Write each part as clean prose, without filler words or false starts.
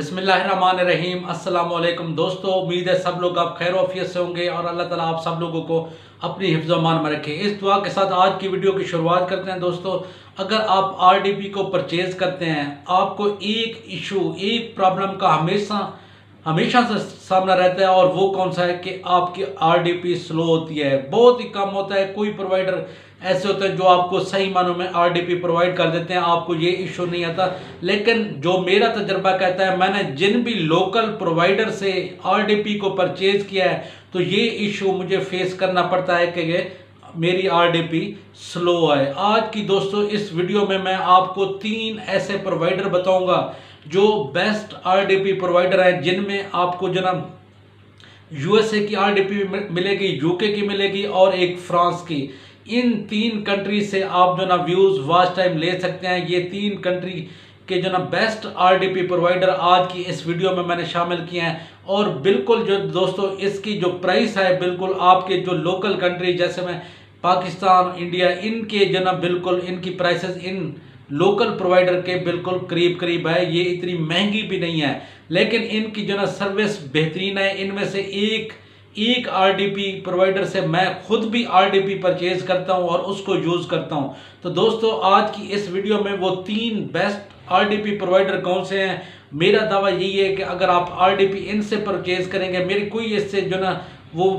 बिस्मिल्लाहिर्रहमानिर्रहीम। अस्सलाम वालेकुम दोस्तों, उम्मीद है सब लोग आप खैर वफियत से होंगे और अल्लाह ताला आप सब लोगों को अपनी हिफ्ज़ अमान में रखे। इस दुआ के साथ आज की वीडियो की शुरुआत करते हैं। दोस्तों, अगर आप आरडीपी को परचेज़ करते हैं, आपको एक इशू, एक प्रॉब्लम का हमेशा से सामना रहता है, और वो कौन सा है कि आपकी आरडीपी स्लो होती है, बहुत ही कम होता है। कोई प्रोवाइडर ऐसे होते हैं जो आपको सही मानों में आरडीपी प्रोवाइड कर देते हैं, आपको ये इशू नहीं आता। लेकिन जो मेरा तजर्बा कहता है, मैंने जिन भी लोकल प्रोवाइडर से आरडीपी को परचेज किया है, तो ये इशू मुझे फेस करना पड़ता है कि ये मेरी आरडीपी स्लो है। आज की दोस्तों इस वीडियो में मैं आपको 3 ऐसे प्रोवाइडर बताऊंगा जो बेस्ट आरडीपी प्रोवाइडर हैं, जिनमें आपको जनाब यूएसए की आरडीपी मिलेगी, यूके की मिलेगी और एक फ्रांस की। इन 3 कंट्री से आप जो ना व्यूज वॉच टाइम ले सकते हैं। ये 3 कंट्री के जो ना बेस्ट आरडीपी प्रोवाइडर आज की इस वीडियो में मैंने शामिल किए हैं। और बिल्कुल जो दोस्तों इसकी जो प्राइस है, बिल्कुल आपके जो लोकल कंट्री जैसे मैं पाकिस्तान, इंडिया, इनके जो ना बिल्कुल इनकी प्राइसेस इन लोकल प्रोवाइडर के बिल्कुल करीब करीब है। ये इतनी महंगी भी नहीं है, लेकिन इनकी जो ना सर्विस बेहतरीन है। इनमें से एक आरडीपी प्रोवाइडर से मैं खुद भी आरडीपी परचेज करता हूं और उसको यूज करता हूं। तो दोस्तों आज की इस वीडियो में वो 3 बेस्ट आरडीपी प्रोवाइडर कौन से हैं, मेरा दावा यही है कि अगर आप आरडीपी इनसे परचेज करेंगे, मेरी कोई इससे जो ना वो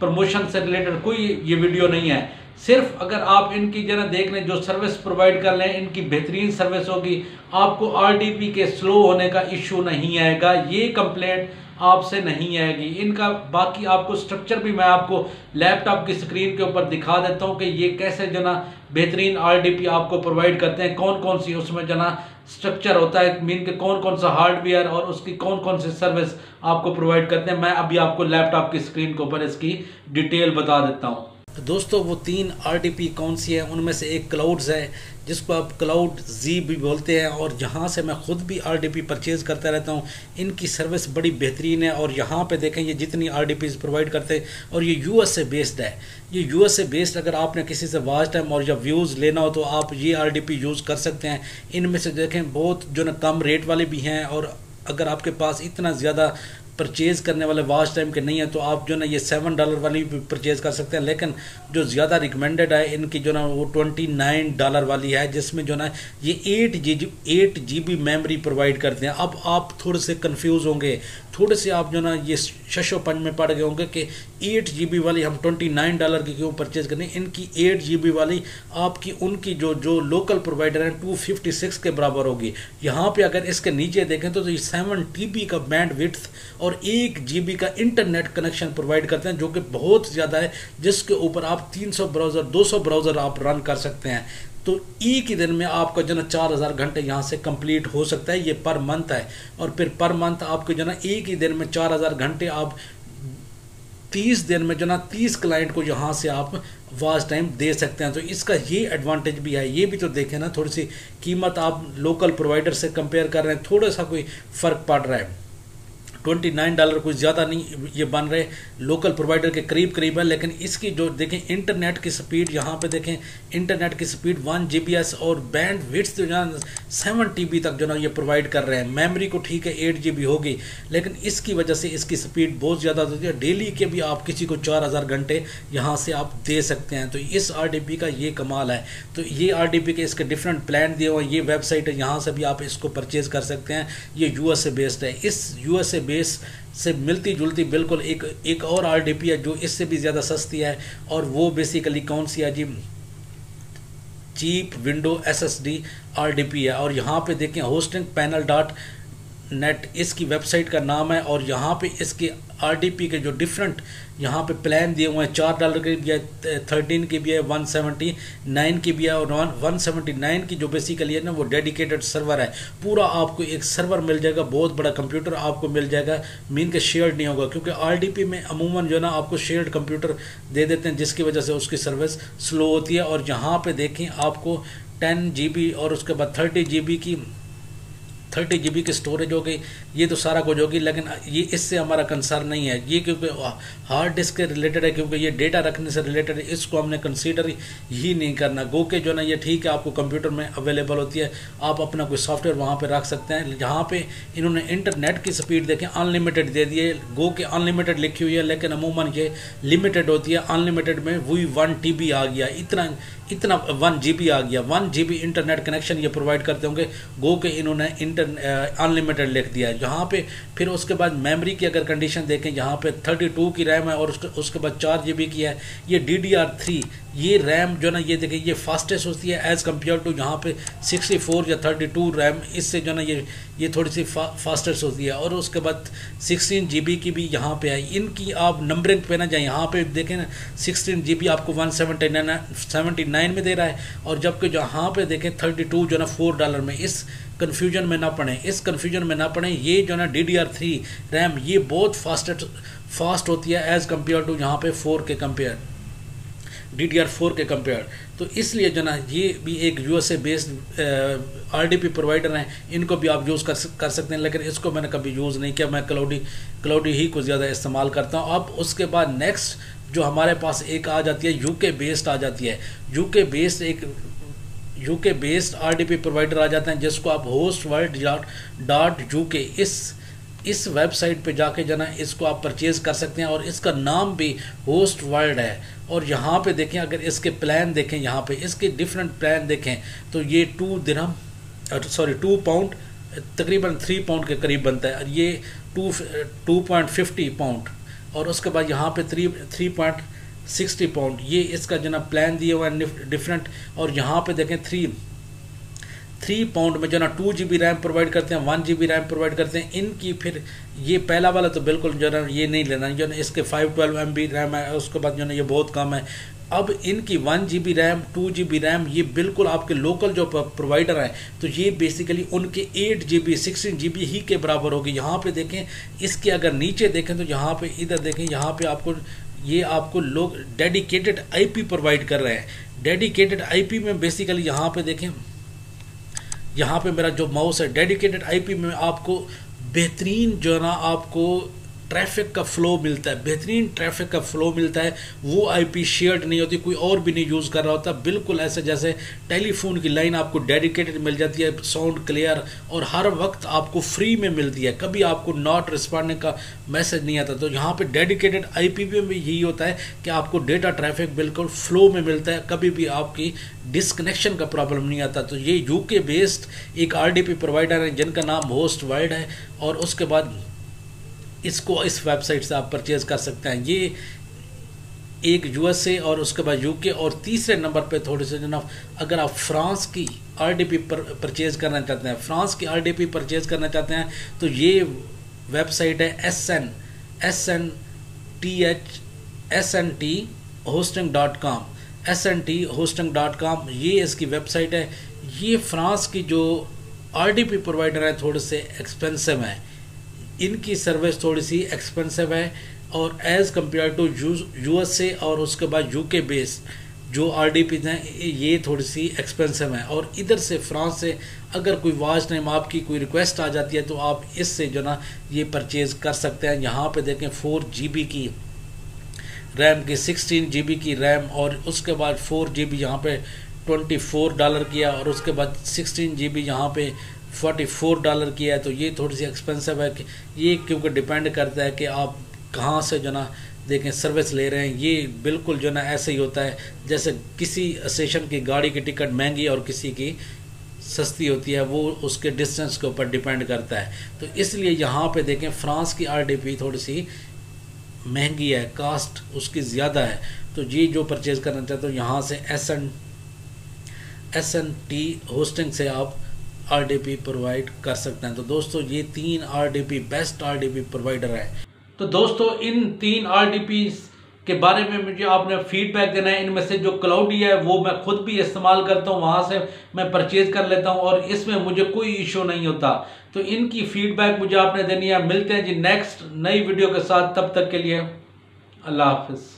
प्रमोशन से रिलेटेड कोई ये वीडियो नहीं है। सिर्फ अगर आप इनकी जो ना देख लें, जो सर्विस प्रोवाइड कर लें, इनकी बेहतरीन सर्विस होगी, आपको आरडीपी के स्लो होने का इशू नहीं आएगा, ये कंप्लेंट आपसे नहीं आएगी। इनका बाकी आपको स्ट्रक्चर भी मैं आपको लैपटॉप की स्क्रीन के ऊपर दिखा देता हूं कि ये कैसे जो ना बेहतरीन आरडीपी आपको प्रोवाइड करते हैं, कौन कौन सी उसमें जो ना स्ट्रक्चर होता है, मीन के कौन कौन सा हार्डवेयर और उसकी कौन कौन सी सर्विस आपको प्रोवाइड करते हैं। मैं अभी आपको लैपटॉप की स्क्रीन के ऊपर इसकी डिटेल बता देता हूँ। दोस्तों वो 3 आरडीपी कौन सी है, उनमें से एक क्लाउड्स है, जिसको आप क्लाउड जी भी बोलते हैं, और यहाँ से मैं खुद भी आरडीपी परचेज़ करता रहता हूँ। इनकी सर्विस बड़ी बेहतरीन है। और यहाँ पे देखें ये जितनी आरडीपीज़ प्रोवाइड करते हैं, और ये यूएसए बेस्ड है। ये यूएसए बेस्ड, अगर आपने किसी से वॉच टाइम और या व्यूज़ लेना हो तो आप ये आरडीपी यूज़ कर सकते हैं। इनमें से देखें बहुत जो ना कम रेट वाले भी हैं, और अगर आपके पास इतना ज़्यादा परचेज़ करने वाले वॉच टाइम के नहीं है तो आप जो ना ये $7 वाली भी परचेज़ कर सकते हैं। लेकिन जो ज़्यादा रिकमेंडेड है इनकी जो ना वो $29 वाली है, जिसमें जो ना ये 8 GB मेमोरी प्रोवाइड करते हैं। अब आप थोड़े से कंफ्यूज होंगे, थोड़े से आप जो ना ये शशो पंच में पड़ गए होंगे कि 8 GB वाली हम $29 की क्यों परचेज़ करनी। इनकी 8 GB वाली आपकी उनकी जो लोकल प्रोवाइडर हैं 256 के बराबर होगी। यहाँ पे अगर इसके नीचे देखें तो ये 7 TB का बैंड विड्थ और 1 GB का इंटरनेट कनेक्शन प्रोवाइड करते हैं, जो कि बहुत ज़्यादा है, जिसके ऊपर आप 300 ब्राउज़र 200 ब्राउज़र आप रन कर सकते हैं। तो एक ही दिन में आपका जो ना 4000 घंटे यहाँ से कंप्लीट हो सकता है। ये पर मंथ है, और फिर पर मंथ आपके जो ना एक ही दिन में 4000 घंटे आप 30 दिन में जो ना 30 क्लाइंट को यहाँ से आप वॉच टाइम दे सकते हैं। तो इसका ये एडवांटेज भी है। ये भी तो देखें ना, थोड़ी सी कीमत आप लोकल प्रोवाइडर से कंपेयर कर रहे हैं, थोड़ा सा कोई फ़र्क पड़ रहा है। $29 कोई ज़्यादा नहीं ये बन रहे, लोकल प्रोवाइडर के करीब करीब है। लेकिन इसकी जो देखें इंटरनेट की स्पीड, यहाँ पे देखें इंटरनेट की स्पीड 1 Gbps और बैंड विड्थ जो ना 7 TB तक जो ना ये प्रोवाइड कर रहे हैं। मेमोरी को ठीक है 8 GB होगी, लेकिन इसकी वजह से इसकी स्पीड बहुत ज़्यादा होती है। डेली के भी आप किसी को 4000 घंटे यहाँ से आप दे सकते हैं। तो इस आरडीपी का ये कमाल है। तो ये आरडीपी के इसके डिफरेंट प्लान दिए हुए हैं, ये वेबसाइट है, यहाँ से भी आप इसको परचेज़ कर सकते हैं। ये यूएसए बेस्ड है। इस यूएसए से मिलती जुलती बिल्कुल एक और आरडीपी है जो इससे भी ज़्यादा सस्ती है, और वो बेसिकली कौन सी है जी, चीप विंडो एसएसडी आरडीपी है। और यहाँ पे देखें hostingpanel.net इसकी वेबसाइट का नाम है, और यहाँ पे इसके आरडीपी के जो डिफरेंट यहाँ पे प्लान दिए हुए हैं, $4 के भी है, 13 की भी है, 179 की भी है। और 179 की जो बेसिकली है ना वो डेडिकेटेड सर्वर है। पूरा आपको एक सर्वर मिल जाएगा, बहुत बड़ा कंप्यूटर आपको मिल जाएगा, मीन के शेयर्ड नहीं होगा, क्योंकि आरडीपी में अमूमन जो ना आपको शेयर्ड कंप्यूटर दे देते हैं, जिसकी वजह से उसकी सर्विस स्लो होती है। और यहाँ पर देखें आपको 10 GB और उसके बाद 30 GB की 30 GB की स्टोरेज हो गई, ये तो सारा कुछ होगी, लेकिन ये इससे हमारा कंसर्न नहीं है, ये क्योंकि हार्ड डिस्क के रिलेटेड है, क्योंकि ये डेटा रखने से रिलेटेड है, इसको हमने कंसीडर ही नहीं करना। गो के जो ना ये ठीक है आपको कंप्यूटर में अवेलेबल होती है, आप अपना कोई सॉफ्टवेयर वहाँ पे रख सकते हैं। जहाँ पे इन्होंने इंटरनेट की स्पीड देखें अनलिमिटेड दे दिए, गो के अनलिमिटेड लिखी हुई है, लेकिन अमूमन ये लिमिटेड होती है। अनलिमिटेड में वही 1 TB आ गया, इतना 1 GB आ गया, 1 GB इंटरनेट कनेक्शन ये प्रोवाइड करते होंगे। गो के इन्होंने अनलिमिटेड लिख दिया है यहाँ पे। फिर उसके बाद मेमोरी की अगर कंडीशन देखें, यहाँ पे 32 की रैम है और उसके बाद 4 GB की है। ये DDR3 ये रैम जो ना ये देखें ये फास्टेस्ट होती है एज़ कम्पेयर टू यहाँ पे 64 या 32 रैम, इससे जो ना ये थोड़ी सी फास्टेस्ट होती है। और उसके बाद 16 GB की भी यहाँ पे है। इनकी आप नंबरिंग पे ना जाए, यहाँ पे देखें ना 16 GB आपको 179 में दे रहा है, और जबकि जहाँ पे देखें 32 जो ना $4 में। इस कन्फ्यूजन में ना पड़े, इस कन्फ्यूजन में ना पड़े। ये जो ना DDR3 रैम ये बहुत फास्ट होती है एज़ कम्पेयर टू यहाँ पे 4 के कंपेयर, DDR4 के कंपेयर। तो इसलिए जो ना ये भी एक USA बेस्ड RDP प्रोवाइडर हैं, इनको भी आप यूज़ कर सकते हैं, लेकिन इसको मैंने कभी यूज़ नहीं किया। मैं क्लाउडी ही को ज़्यादा इस्तेमाल करता हूँ। अब उसके बाद नेक्स्ट जो हमारे पास एक आ जाती है UK बेस्ड आ जाती है। UK बेस्ड RDP प्रोवाइडर आ जाते हैं, जिसको आप hostworld.uk इस वेबसाइट पे जाके जो ना इसको आप परचेज़ कर सकते हैं, और इसका नाम भी होस्ट वर्ल्ड है। और यहाँ पे देखें, अगर इसके प्लान देखें, यहाँ पे इसके डिफरेंट प्लान देखें, तो ये 2 पाउंड तकरीबन 3 पाउंड के करीब बनता है, और ये 2.50 पाउंड, और उसके बाद यहाँ पे 3.60 पाउंड ये इसका जो ना प्लान दिया हुआ है डिफरेंट। और यहाँ पे देखें 3 पाउंड में जो ना 2 GB रैम प्रोवाइड करते हैं, 1 GB रैम प्रोवाइड करते हैं। इनकी फिर ये पहला वाला तो बिल्कुल जो ना ये नहीं लेना, जो ना इसके 512 MB रैम है, उसके बाद जो ना ये बहुत कम है। अब इनकी 1 GB रैम 2 GB रैम ये बिल्कुल आपके लोकल जो प्रोवाइडर हैं, तो ये बेसिकली उनके 8 GB 16 GB ही के बराबर होगी। यहाँ पे देखें, इसके अगर नीचे देखें तो यहाँ पे इधर देखें, यहाँ पे आपको लोग डेडिकेटेड IP प्रोवाइड कर रहे हैं। डेडिकेटेड IP में बेसिकली यहाँ पे देखें, यहाँ पे मेरा जो माउस है, डेडिकेटेड IP में आपको बेहतरीन जो है ना आपको ट्रैफिक का फ़्लो मिलता है, बेहतरीन ट्रैफिक का फ़्लो मिलता है। वो IP शेयर्ड नहीं होती, कोई और भी नहीं यूज़ कर रहा होता, बिल्कुल ऐसे जैसे टेलीफोन की लाइन आपको डेडिकेटेड मिल जाती है, साउंड क्लियर, और हर वक्त आपको फ्री में मिलती है, कभी आपको नॉट रिस्पॉन्डिंग का मैसेज नहीं आता। तो यहाँ पे डेडिकेटेड IP में भी यही होता है कि आपको डेटा ट्रैफिक बिल्कुल फ़्लो में मिलता है, कभी भी आपकी डिसकनेक्शन का प्रॉब्लम नहीं आता। तो ये UK बेस्ड एक RDP प्रोवाइडर है जिनका नाम होस्ट वर्ल्ड है, और उसके बाद इसको इस वेबसाइट से आप परचेज कर सकते हैं। ये एक USA और उसके बाद UK, और तीसरे नंबर पे थोड़े से जनाब अगर आप फ्रांस की RDP परचेज करना चाहते हैं, फ्रांस की RDP परचेज करना चाहते हैं, तो ये वेबसाइट है SNT hosting.com, ये इसकी वेबसाइट है। ये फ्रांस की जो RDP प्रोवाइडर है थोड़े से एक्सपेंसिव हैं, इनकी सर्विस थोड़ी सी एक्सपेंसिव है, और एज़ कम्पेयर टू USA और उसके बाद UK बेस जो RDP हैं ये थोड़ी सी एक्सपेंसिव हैं। और इधर से फ्रांस से अगर कोई वॉच टाइम आपकी कोई रिक्वेस्ट आ जाती है तो आप इससे जो ना ये परचेज़ कर सकते हैं। यहाँ पे देखें 4 GB की रैम की, 16 GB की रैम, और उसके बाद 4 GB यहाँ पे $24 किया, और उसके बाद 16 GB यहाँ पे $44 किया है। तो ये थोड़ी सी एक्सपेंसिव है, कि ये क्योंकि डिपेंड करता है कि आप कहाँ से जो ना देखें सर्विस ले रहे हैं। ये बिल्कुल जो ना ऐसे ही होता है जैसे किसी स्टेशन की गाड़ी की टिकट महंगी और किसी की सस्ती होती है, वो उसके डिस्टेंस के ऊपर डिपेंड करता है। तो इसलिए यहाँ पे देखें फ्रांस की RDP थोड़ी सी महंगी है, कास्ट उसकी ज़्यादा है। तो ये जो परचेज़ करना चाहते हो यहाँ से SNT होस्टिंग से आप RDP प्रोवाइड कर सकते हैं। तो दोस्तों ये 3 RDP बेस्ट RDP प्रोवाइडर है। तो दोस्तों इन 3 RDP के बारे में मुझे आपने फीडबैक देना है। इनमें से जो क्लाउडी है वो मैं खुद भी इस्तेमाल करता हूँ, वहाँ से मैं परचेज़ कर लेता हूँ और इसमें मुझे कोई इशू नहीं होता। तो इनकी फीडबैक मुझे आपने देनी है। मिलते हैं जी नेक्स्ट नई वीडियो के साथ, तब तक के लिए अल्लाह हाफिज़।